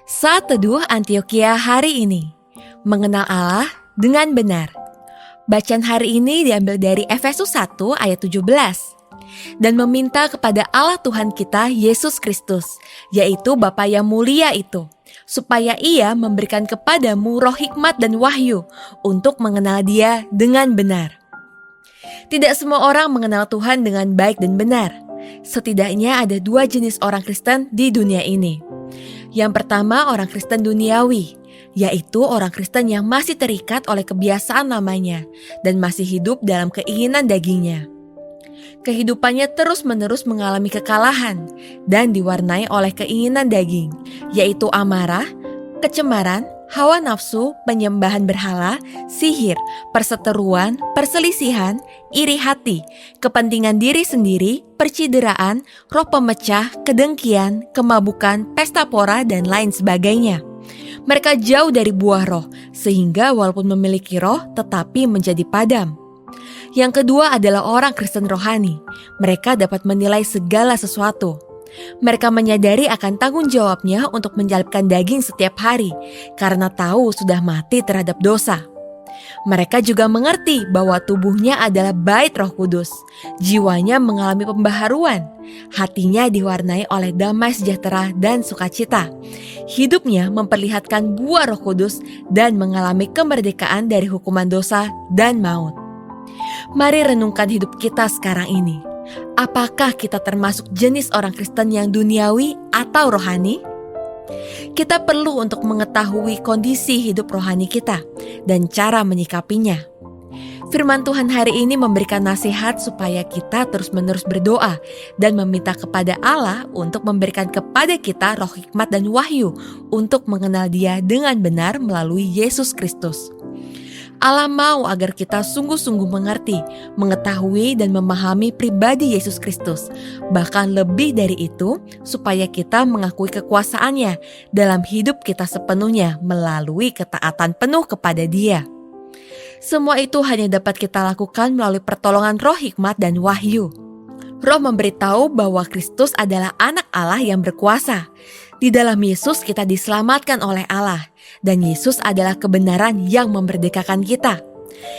Saat Teduh Antioquia hari ini, mengenal Allah dengan benar. Bacaan hari ini diambil dari Efesus 1 ayat 17 dan meminta kepada Allah Tuhan kita Yesus Kristus, yaitu Bapa yang mulia itu, supaya Ia memberikan kepadamu roh hikmat dan wahyu untuk mengenal Dia dengan benar. Tidak semua orang mengenal Tuhan dengan baik dan benar. Setidaknya ada dua jenis orang Kristen di dunia ini. Yang pertama, orang Kristen duniawi, yaitu orang Kristen yang masih terikat oleh kebiasaan lamanya dan masih hidup dalam keinginan dagingnya. Kehidupannya terus-menerus mengalami kekalahan dan diwarnai oleh keinginan daging, yaitu amarah, kecemaran, hawa nafsu, penyembahan berhala, sihir, perseteruan, perselisihan, iri hati, kepentingan diri sendiri, percideraan, roh pemecah, kedengkian, kemabukan, pesta pora, dan lain sebagainya. Mereka jauh dari buah roh, sehingga walaupun memiliki roh, tetapi menjadi padam. Yang kedua adalah orang Kristen rohani. Mereka dapat menilai segala sesuatu. Mereka menyadari akan tanggung jawabnya untuk menyalibkan daging setiap hari, karena tahu sudah mati terhadap dosa. Mereka juga mengerti bahwa tubuhnya adalah bait Roh Kudus. Jiwanya mengalami pembaharuan. Hatinya diwarnai oleh damai sejahtera dan sukacita. Hidupnya memperlihatkan buah Roh Kudus dan mengalami kemerdekaan dari hukuman dosa dan maut. Mari renungkan hidup kita sekarang ini. Apakah kita termasuk jenis orang Kristen yang duniawi atau rohani? Kita perlu untuk mengetahui kondisi hidup rohani kita dan cara menyikapinya. Firman Tuhan hari ini memberikan nasihat supaya kita terus-menerus berdoa dan meminta kepada Allah untuk memberikan kepada kita roh hikmat dan wahyu untuk mengenal Dia dengan benar melalui Yesus Kristus. Allah mau agar kita sungguh-sungguh mengerti, mengetahui dan memahami pribadi Yesus Kristus. Bahkan lebih dari itu, supaya kita mengakui kekuasaannya dalam hidup kita sepenuhnya melalui ketaatan penuh kepada Dia. Semua itu hanya dapat kita lakukan melalui pertolongan roh hikmat dan wahyu. Roh memberitahu bahwa Kristus adalah anak Allah yang berkuasa. Di dalam Yesus kita diselamatkan oleh Allah, dan Yesus adalah kebenaran yang memerdekakan kita.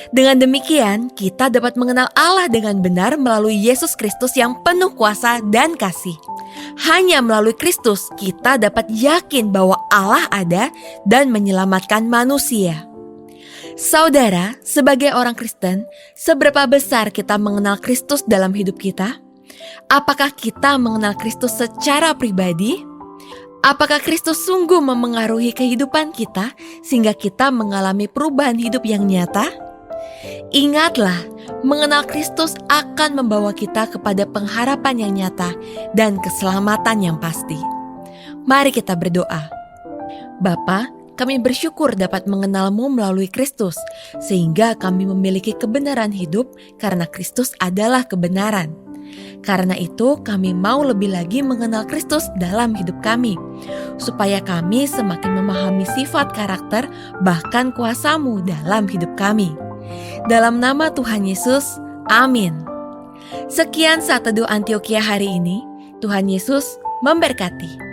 Dengan demikian, kita dapat mengenal Allah dengan benar melalui Yesus Kristus yang penuh kuasa dan kasih. Hanya melalui Kristus, kita dapat yakin bahwa Allah ada dan menyelamatkan manusia. Saudara, sebagai orang Kristen, seberapa besar kita mengenal Kristus dalam hidup kita? Apakah kita mengenal Kristus secara pribadi? Apakah Kristus sungguh memengaruhi kehidupan kita sehingga kita mengalami perubahan hidup yang nyata? Ingatlah, mengenal Kristus akan membawa kita kepada pengharapan yang nyata dan keselamatan yang pasti. Mari kita berdoa. Bapa, kami bersyukur dapat mengenal-Mu melalui Kristus, sehingga kami memiliki kebenaran hidup karena Kristus adalah kebenaran. Karena itu kami mau lebih lagi mengenal Kristus dalam hidup kami, supaya kami semakin memahami sifat karakter bahkan kuasa-Mu dalam hidup kami. Dalam nama Tuhan Yesus, amin. Sekian Saat Teduh Antioquia hari ini. Tuhan Yesus memberkati.